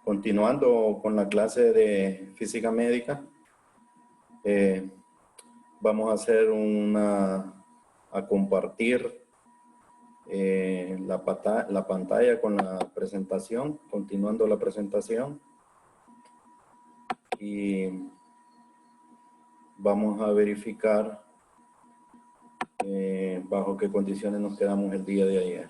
Continuando con la clase de física médica, vamos a hacer a compartir la pantalla con la presentación, continuando la presentación. Y vamos a verificar bajo qué condiciones nos quedamos el día de ayer.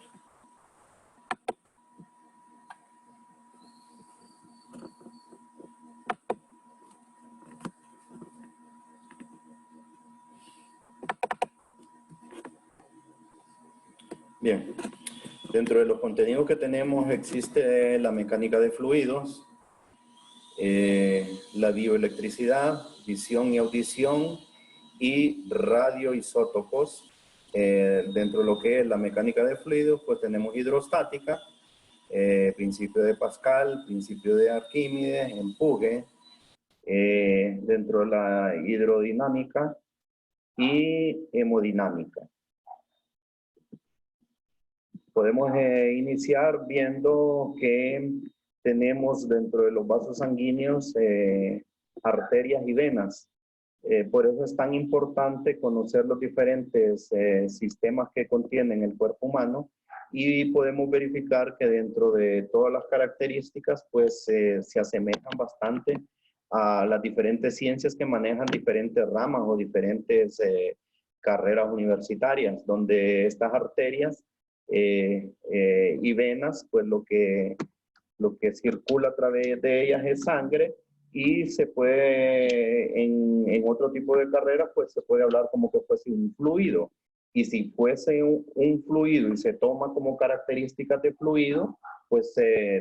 Bien, dentro de los contenidos que tenemos existe la mecánica de fluidos, la bioelectricidad, visión y audición y radioisótopos. Dentro de lo que es la mecánica de fluidos, pues tenemos hidrostática, principio de Pascal, principio de Arquímedes, empuje, dentro de la hidrodinámica y hemodinámica. Podemos iniciar viendo que tenemos dentro de los vasos sanguíneos arterias y venas. Por eso es tan importante conocer los diferentes sistemas que contienen el cuerpo humano, y podemos verificar que dentro de todas las características pues se asemejan bastante a las diferentes ciencias que manejan diferentes ramas o diferentes carreras universitarias, donde estas arterias y venas, pues lo que circula a través de ellas es sangre, y se puede, en otro tipo de carreras, pues se puede hablar como que fuese un fluido. Y si fuese un fluido y se toma como características de fluido, pues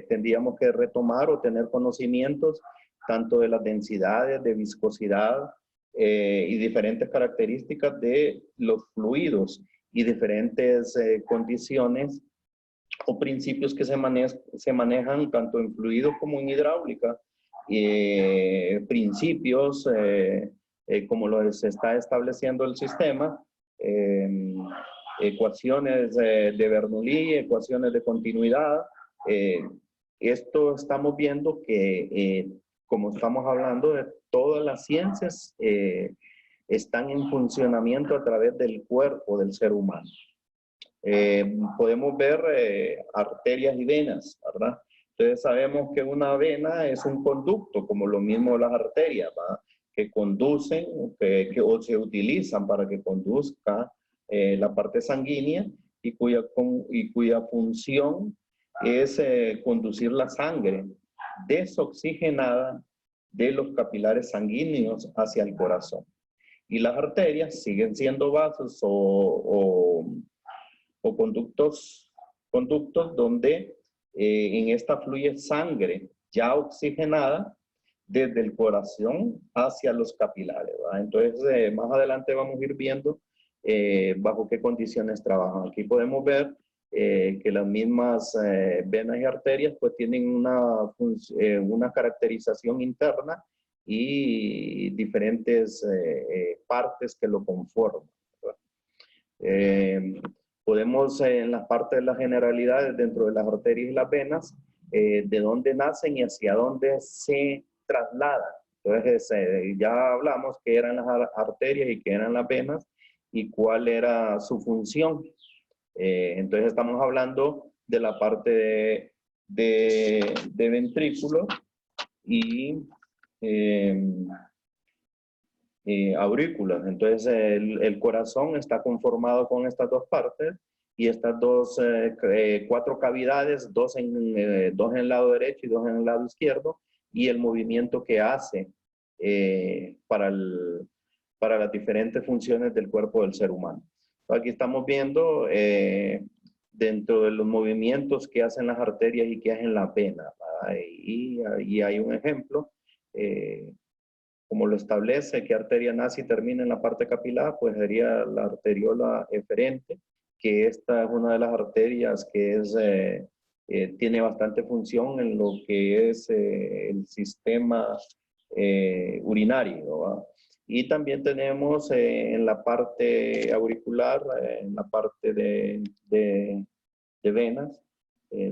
tendríamos que retomar o tener conocimientos tanto de las densidades, de viscosidad y diferentes características de los fluidos y diferentes condiciones o principios que se manejan tanto en fluidos como en hidráulica. Principios como lo se está estableciendo el sistema, ecuaciones de Bernoulli, ecuaciones de continuidad. Esto estamos viendo que, como estamos hablando de todas las ciencias, están en funcionamiento a través del cuerpo del ser humano. Podemos ver arterias y venas, ¿verdad? Entonces sabemos que una vena es un conducto, como lo mismo las arterias, ¿verdad? Que conducen o se utilizan para que conduzca la parte sanguínea, y cuya función es conducir la sangre desoxigenada de los capilares sanguíneos hacia el corazón. Y las arterias siguen siendo vasos o conductos donde en esta fluye sangre ya oxigenada desde el corazón hacia los capilares, ¿verdad? Entonces, más adelante vamos a ir viendo bajo qué condiciones trabajan. Aquí podemos ver que las mismas venas y arterias pues tienen una caracterización interna y diferentes partes que lo conforman, ¿verdad? Podemos en la parte de las generalidades dentro de las arterias y las venas, de dónde nacen y hacia dónde se trasladan. Entonces ya hablamos qué eran las arterias y qué eran las venas y cuál era su función. Entonces estamos hablando de la parte de ventrículo y aurículas. Entonces el corazón está conformado con estas dos partes, y estas cuatro cavidades, dos en el lado derecho y dos en el lado izquierdo, y el movimiento que hace para las diferentes funciones del cuerpo del ser humano. Aquí estamos viendo dentro de los movimientos que hacen las arterias y que hacen las venas, y hay un ejemplo como lo establece, que arteria nace y termina en la parte capilar, pues sería la arteriola eferente, que esta es una de las arterias que tiene bastante función en lo que es el sistema urinario, ¿verdad? Y también tenemos en la parte auricular, en la parte de venas,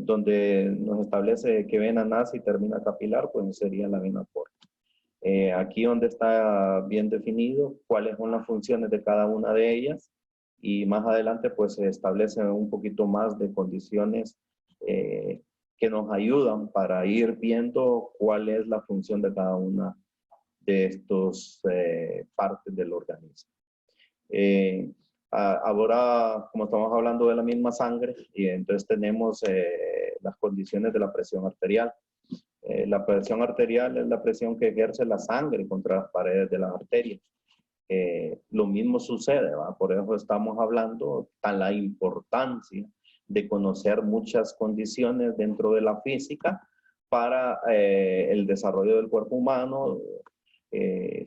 donde nos establece qué vena nace y termina capilar, pues sería la vena porta. Aquí donde está bien definido cuáles son las funciones de cada una de ellas, y más adelante pues se establece un poquito más de condiciones que nos ayudan para ir viendo cuál es la función de cada una de estos partes del organismo. Ahora, como estamos hablando de la misma sangre, y entonces tenemos las condiciones de la presión arterial. La presión arterial es la presión que ejerce la sangre contra las paredes de las arterias. Lo mismo sucede, ¿va? Por eso estamos hablando de la importancia de conocer muchas condiciones dentro de la física para el desarrollo del cuerpo humano,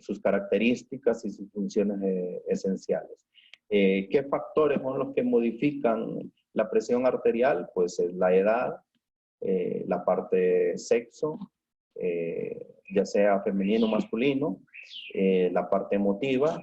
sus características y sus funciones esenciales. ¿Qué factores son los que modifican la presión arterial? Pues la edad, la parte sexo, ya sea femenino o masculino, la parte emotiva,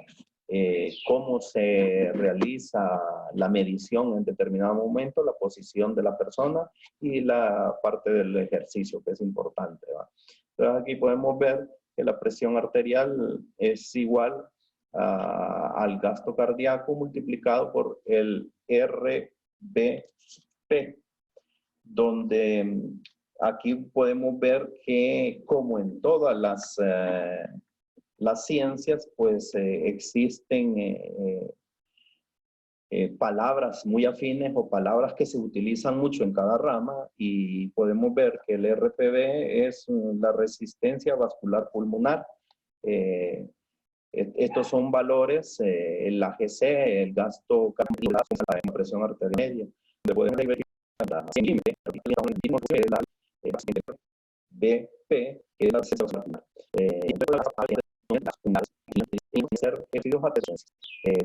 cómo se realiza la medición en determinado momento, la posición de la persona y la parte del ejercicio, que es importante, ¿va? Entonces aquí podemos ver que la presión arterial es igual al gasto cardíaco multiplicado por el RBP, donde aquí podemos ver que, como en todas las ciencias, pues existen palabras muy afines o palabras que se utilizan mucho en cada rama, y podemos ver que el RPV es la resistencia vascular pulmonar. Estos son valores, el AGC, el gasto cardíaco, la presión arterial media, donde podemos ver BP, que es la resistencia vascular.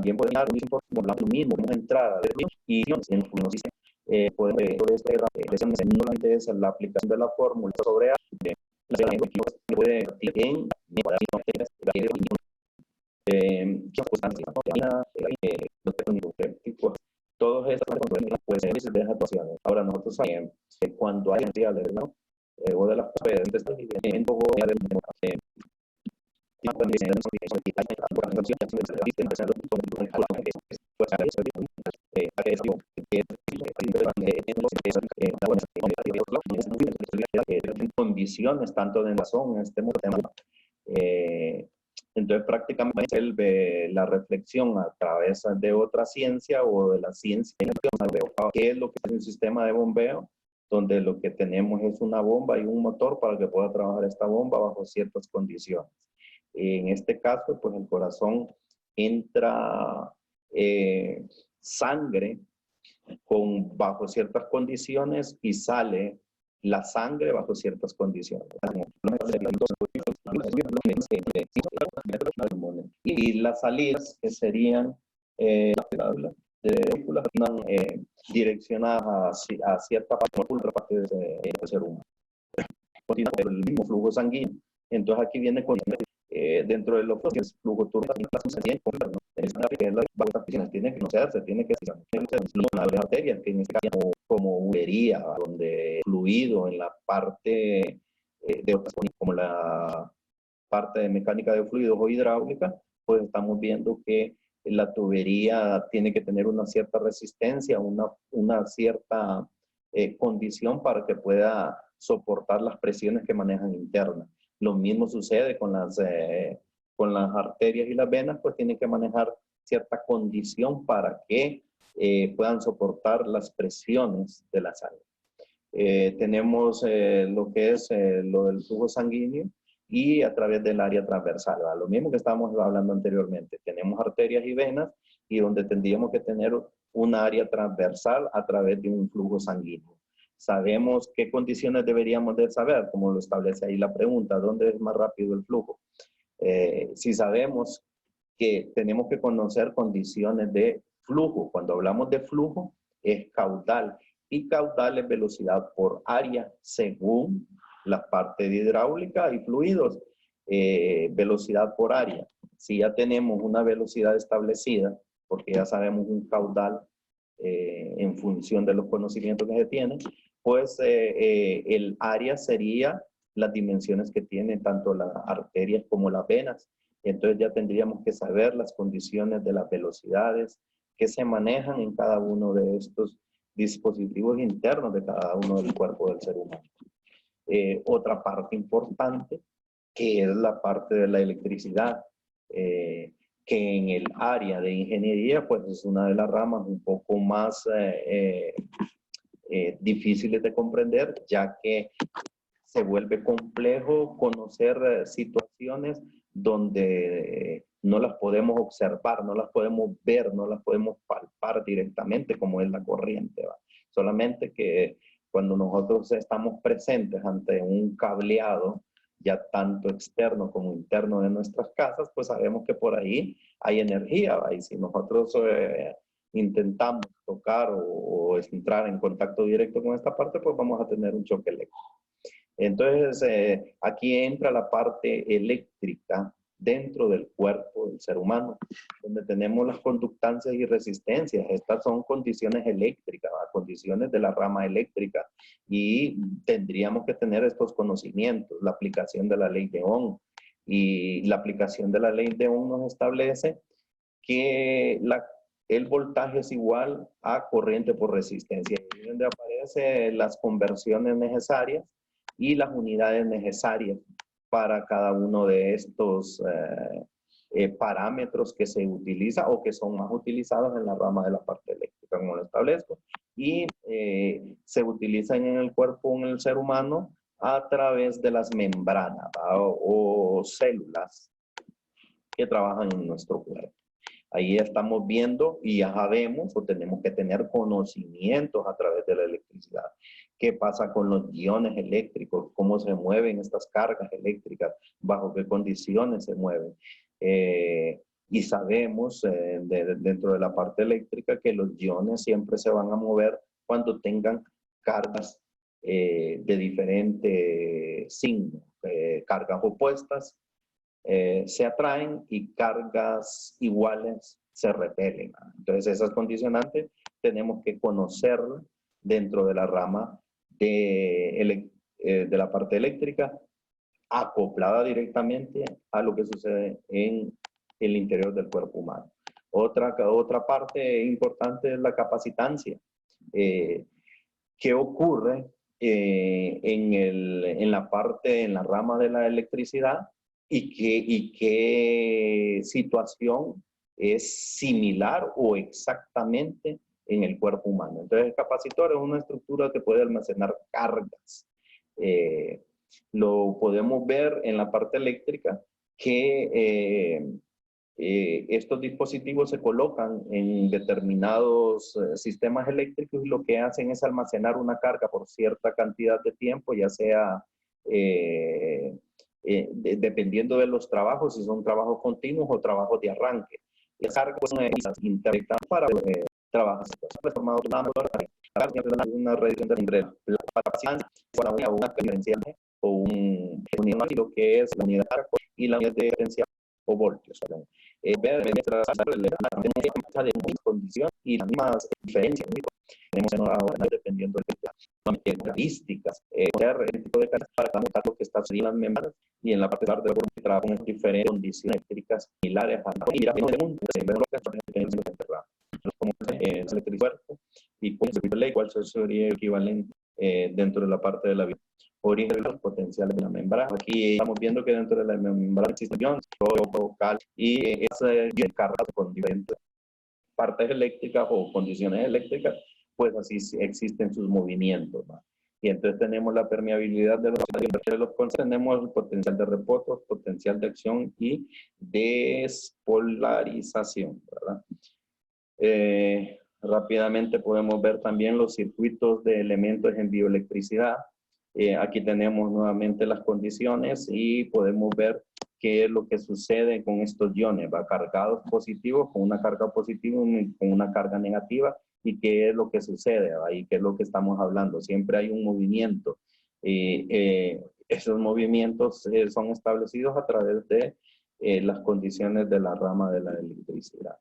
Bien pueden dar lo mismo, una entrada de y en los sistemas. Solamente es la aplicación de la fórmula sobre A, puede en todos estos pues de actuaciones. Ahora nosotros sabemos que cuando hay materiales, ¿no? O de las condiciones tanto de razón en este tema. Entonces prácticamente la reflexión a través de otra ciencia o de la ciencia, ¿qué es lo que es un sistema de bombeo? Donde lo que tenemos es una bomba y un motor para que pueda trabajar esta bomba bajo ciertas condiciones. En este caso, pues el corazón entra sangre bajo ciertas condiciones y sale la sangre bajo ciertas condiciones. Y las salidas que serían direccionadas a cierta parte del ser humano. Continúa el mismo flujo sanguíneo. Entonces aquí viene con dentro de lo que es flujo turbio, tiene que conocerse, tiene que ser una arteria que inicia como ubería, donde fluido en la parte de otras, como la parte de mecánica de fluidos o hidráulica, pues estamos viendo que la tubería tiene que tener una cierta resistencia, una cierta condición para que pueda soportar las presiones que manejan internas. Lo mismo sucede con las arterias y las venas, pues tienen que manejar cierta condición para que puedan soportar las presiones de la sangre. Tenemos lo que es lo del flujo sanguíneo y a través del área transversal, ¿verdad? Lo mismo que estábamos hablando anteriormente. Tenemos arterias y venas y donde tendríamos que tener un área transversal a través de un flujo sanguíneo. Sabemos qué condiciones deberíamos de saber, como lo establece ahí la pregunta, ¿dónde es más rápido el flujo? Si sabemos que tenemos que conocer condiciones de flujo, cuando hablamos de flujo es caudal, y caudal es velocidad por área según la parte de hidráulica y fluidos, velocidad por área. Si ya tenemos una velocidad establecida, porque ya sabemos un caudal en función de los conocimientos que se tienen, pues el área sería las dimensiones que tienen tanto las arterias como las venas. Entonces ya tendríamos que saber las condiciones de las velocidades que se manejan en cada uno de estos dispositivos internos de cada uno del cuerpo del ser humano. Otra parte importante, que es la parte de la electricidad, que en el área de ingeniería, pues es una de las ramas un poco más difíciles de comprender, ya que se vuelve complejo conocer situaciones donde no las podemos observar, no las podemos ver, no las podemos palpar directamente como es la corriente, ¿va? Solamente que cuando nosotros estamos presentes ante un cableado, ya tanto externo como interno de nuestras casas, pues sabemos que por ahí hay energía, ¿va? Y si nosotros intentamos tocar o entrar en contacto directo con esta parte, pues vamos a tener un choque eléctrico. Entonces, aquí entra la parte eléctrica dentro del cuerpo del ser humano, donde tenemos las conductancias y resistencias. Estas son condiciones eléctricas, ¿va? Condiciones de la rama eléctrica. Y tendríamos que tener estos conocimientos, la aplicación de la ley de Ohm. Y la aplicación de la ley de Ohm nos establece que el voltaje es igual a corriente por resistencia. Y donde aparecen las conversiones necesarias y las unidades necesarias para cada uno de estos parámetros que se utiliza o que son más utilizados en la rama de la parte eléctrica, como lo establezco. Y se utilizan en el cuerpo, en el ser humano, a través de las membranas o células que trabajan en nuestro cuerpo. Ahí estamos viendo y ya sabemos o tenemos que tener conocimientos a través de la electricidad. ¿Qué pasa con los iones eléctricos? ¿Cómo se mueven estas cargas eléctricas? ¿Bajo qué condiciones se mueven? Y sabemos dentro de la parte eléctrica que los iones siempre se van a mover cuando tengan cargas de diferente signo, cargas opuestas se atraen y cargas iguales se repelen. Entonces esas condicionantes tenemos que conocerlas dentro de la rama de la parte eléctrica, acoplada directamente a lo que sucede en el interior del cuerpo humano. Otra parte importante es la capacitancia. ¿Qué ocurre en la rama de la electricidad? ¿Y qué situación es similar o exactamente en el cuerpo humano? Entonces, el capacitor es una estructura que puede almacenar cargas. Lo podemos ver en la parte eléctrica que estos dispositivos se colocan en determinados sistemas eléctricos y lo que hacen es almacenar una carga por cierta cantidad de tiempo, ya sea dependiendo de los trabajos, si son trabajos continuos o trabajos de arranque. Las cargas son interconectadas para trabajar. Transformador una reducción de la capacidad para una diferencial o lo que es la unidad de carga y la unidad de potencia o voltios. Ver de condición y las mismas diferencias tenemos ahora dependiendo de las características el tipo de cargas para notar lo que está sucediendo en las membranas y en la parte de trabajo en diferentes condiciones eléctricas similares a la vida del mundo como el cuerpo y cuál sería el equivalente dentro de la parte de la vida. Origen de los potenciales de la membrana. Aquí estamos viendo que dentro de la membrana existen iones, vocal y es cargado con diferentes partes eléctricas o condiciones eléctricas, pues así existen sus movimientos, ¿no? Y entonces tenemos la permeabilidad de los tenemos el potencial de reposo, potencial de acción y despolarización, ¿verdad? Rápidamente podemos ver también los circuitos de elementos en bioelectricidad. Aquí tenemos nuevamente las condiciones y podemos ver qué es lo que sucede con estos iones, va cargados positivos, con una carga positiva y con una carga negativa, y qué es lo que sucede, ¿va? Y qué es lo que estamos hablando. Siempre hay un movimiento. Esos movimientos son establecidos a través de las condiciones de la rama de la electricidad.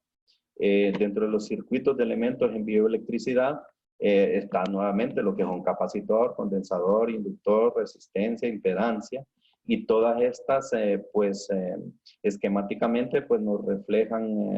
Dentro de los circuitos de elementos en bioelectricidad, Está nuevamente lo que es un capacitor, condensador, inductor, resistencia, impedancia. Y todas estas, esquemáticamente, pues nos reflejan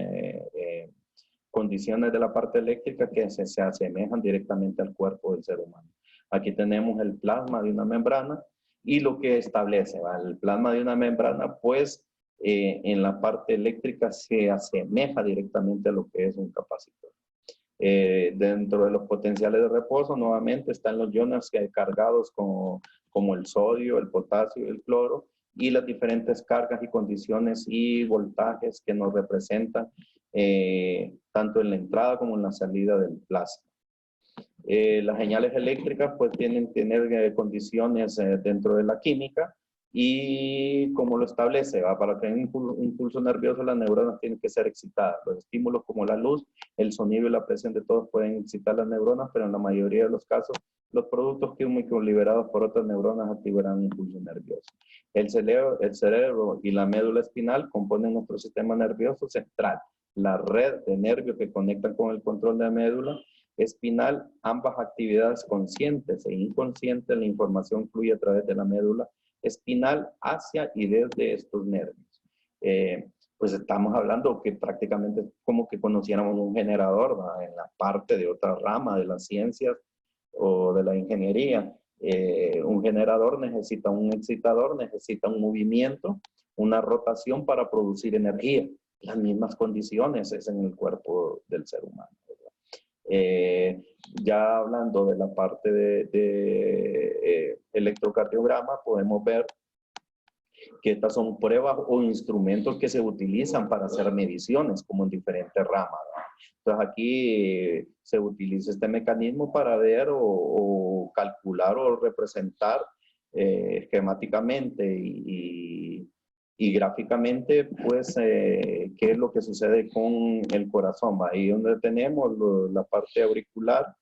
condiciones de la parte eléctrica que se asemejan directamente al cuerpo del ser humano. Aquí tenemos el plasma de una membrana y lo que establece, ¿va? El plasma de una membrana, pues, en la parte eléctrica se asemeja directamente a lo que es un capacitor. Dentro de los potenciales de reposo, nuevamente están los iones cargados como el sodio, el potasio y el cloro, y las diferentes cargas y condiciones y voltajes que nos representan tanto en la entrada como en la salida del plasma. Las señales eléctricas pues tienen que tener condiciones dentro de la química y como lo establece, ¿va? Para tener un impulso nervioso las neuronas tienen que ser excitadas. Los estímulos como la luz, el sonido y la presión de todos pueden excitar las neuronas, pero en la mayoría de los casos los productos químicos liberados por otras neuronas activarán un impulso nervioso. El cerebro y la médula espinal componen nuestro sistema nervioso central, la red de nervios que conectan con el control de la médula espinal. Ambas actividades conscientes e inconscientes, la información fluye a través de la médula espinal hacia y desde estos nervios. Pues estamos hablando que prácticamente es como que conociéramos un generador, ¿va? En la parte de otra rama de las ciencias o de la ingeniería. Un generador necesita un excitador, necesita un movimiento, una rotación para producir energía. Las mismas condiciones es en el cuerpo del ser humano. Ya hablando de la parte de electrocardiograma, podemos ver que estas son pruebas o instrumentos que se utilizan para hacer mediciones, como en diferentes ramas, ¿no? Entonces aquí se utiliza este mecanismo para ver o calcular o representar esquemáticamente y gráficamente, pues, qué es lo que sucede con el corazón. Ahí donde tenemos la parte auricular,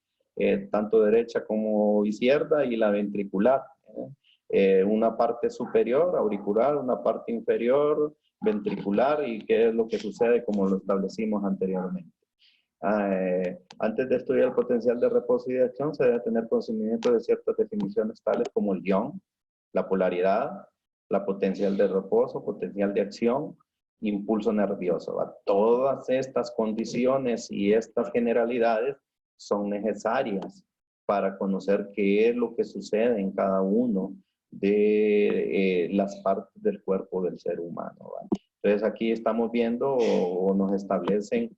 tanto derecha como izquierda, y la ventricular. Una parte superior, auricular, una parte inferior, ventricular, y qué es lo que sucede como lo establecimos anteriormente. Antes de estudiar el potencial de reposo y de acción, se debe tener conocimiento de ciertas definiciones tales como el ion, la polaridad, la potencial de reposo, potencial de acción, impulso nervioso, ¿va? Todas estas condiciones y estas generalidades son necesarias para conocer qué es lo que sucede en cada uno de las partes del cuerpo del ser humano, ¿va? Entonces aquí estamos viendo o nos establecen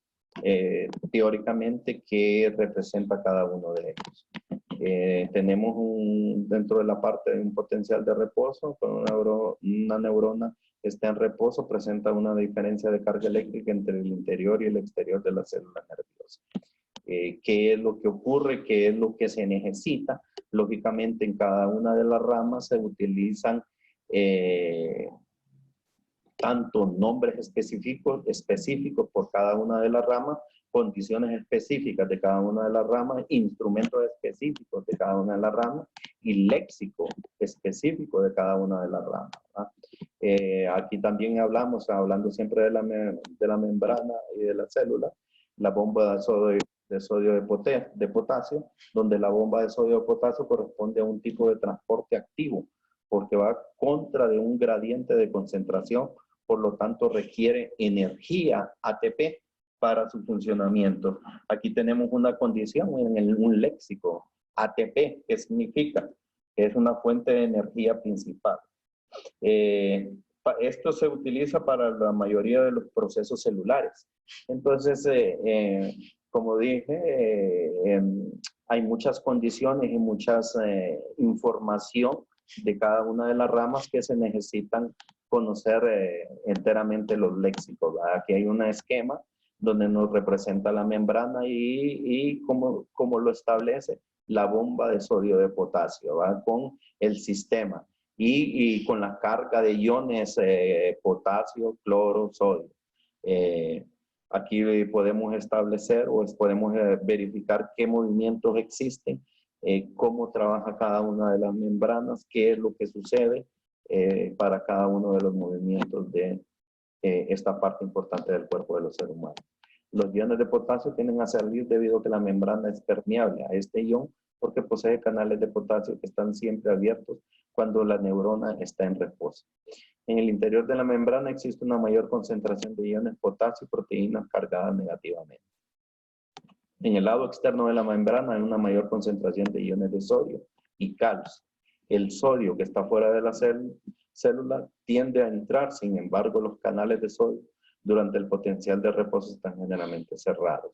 teóricamente qué representa cada uno de ellos. Tenemos dentro de la parte de un potencial de reposo, cuando una neurona está en reposo, presenta una diferencia de carga eléctrica entre el interior y el exterior de la célula nerviosa. ¿Qué es lo que ocurre? ¿Qué es lo que se necesita? Lógicamente, en cada una de las ramas se utilizan tanto nombres específicos por cada una de las ramas, condiciones específicas de cada una de las ramas, instrumentos específicos de cada una de las ramas y léxico específico de cada una de las ramas, ¿verdad? Aquí también hablando siempre de la membrana y de la célula, la bomba de sodio de potasio, donde la bomba de sodio de potasio corresponde a un tipo de transporte activo, porque va contra de un gradiente de concentración, por lo tanto requiere energía ATP para su funcionamiento. Aquí tenemos una condición en un léxico, ATP, que significa que es una fuente de energía principal. Esto se utiliza para la mayoría de los procesos celulares. Entonces, como dije, hay muchas condiciones y muchas información de cada una de las ramas que se necesitan conocer enteramente los léxicos, ¿verdad? Aquí hay un esquema donde nos representa la membrana y como lo establece la bomba de sodio de potasio, ¿verdad? Con el sistema y con la carga de iones potasio, cloro, sodio. Aquí podemos establecer o podemos verificar qué movimientos existen, cómo trabaja cada una de las membranas, qué es lo que sucede para cada uno de los movimientos de esta parte importante del cuerpo de los seres humanos. Los iones de potasio tienden a salir debido a que la membrana es permeable a este ion porque posee canales de potasio que están siempre abiertos cuando la neurona está en reposo. En el interior de la membrana existe una mayor concentración de iones potasio y proteínas cargadas negativamente. En el lado externo de la membrana hay una mayor concentración de iones de sodio y calcio. El sodio que está fuera de la célula tiende a entrar, sin embargo, los canales de sodio durante el potencial de reposo están generalmente cerrados.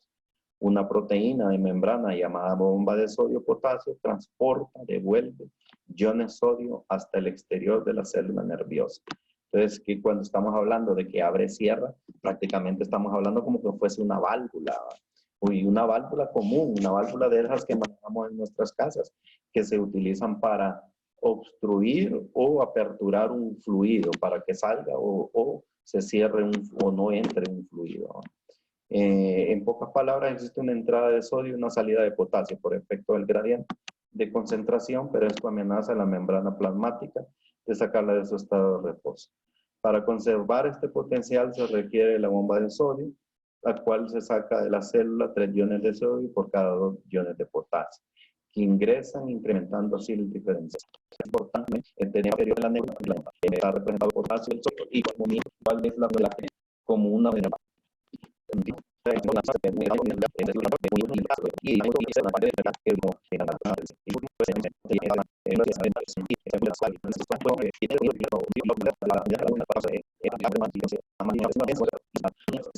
Una proteína de membrana llamada bomba de sodio-potasio transporta, devuelve iones sodio hasta el exterior de la célula nerviosa. Entonces, que cuando estamos hablando de que abre y cierra, prácticamente estamos hablando como que fuese una válvula, y una válvula común, una válvula de esas que manejamos en nuestras casas, que se utilizan para obstruir o aperturar un fluido para que salga o se cierre o no entre un fluido. En pocas palabras, existe una entrada de sodio y una salida de potasio por efecto del gradiente de concentración, pero esto amenaza la membrana plasmática de sacarla de su estado de reposo. Para conservar este potencial se requiere la bomba de sodio, la cual se saca de la célula 3 iones de sodio por cada 2 iones de potasio, que ingresan incrementando así el diferencial. Es importante tener interior de la neurona, está representado por potasio y el sodio, y cuál es la relación como una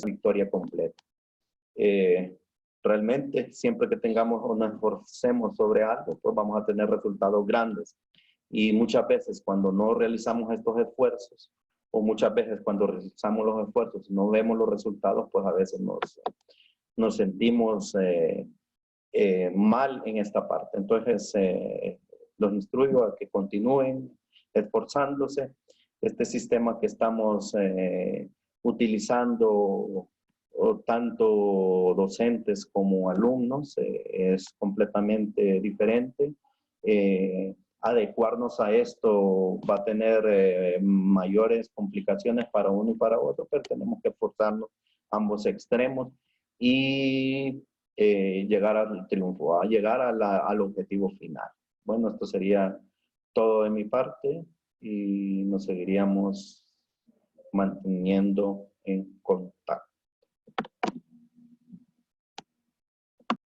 victoria completa. Realmente siempre que tengamos o nos esforcemos sobre algo, pues vamos a tener resultados grandes. Y muchas veces cuando no realizamos estos esfuerzos, o muchas veces cuando realizamos los esfuerzos no vemos los resultados, pues a veces nos sentimos mal en esta parte. Entonces, los instruyo a que continúen esforzándose. Este sistema que estamos utilizando, tanto docentes como alumnos, es completamente diferente. Adecuarnos a esto va a tener mayores complicaciones para uno y para otro, pero tenemos que esforzarnos ambos extremos y llegar al triunfo, a llegar al objetivo final. Bueno, esto sería todo de mi parte y nos seguiríamos manteniendo en contacto.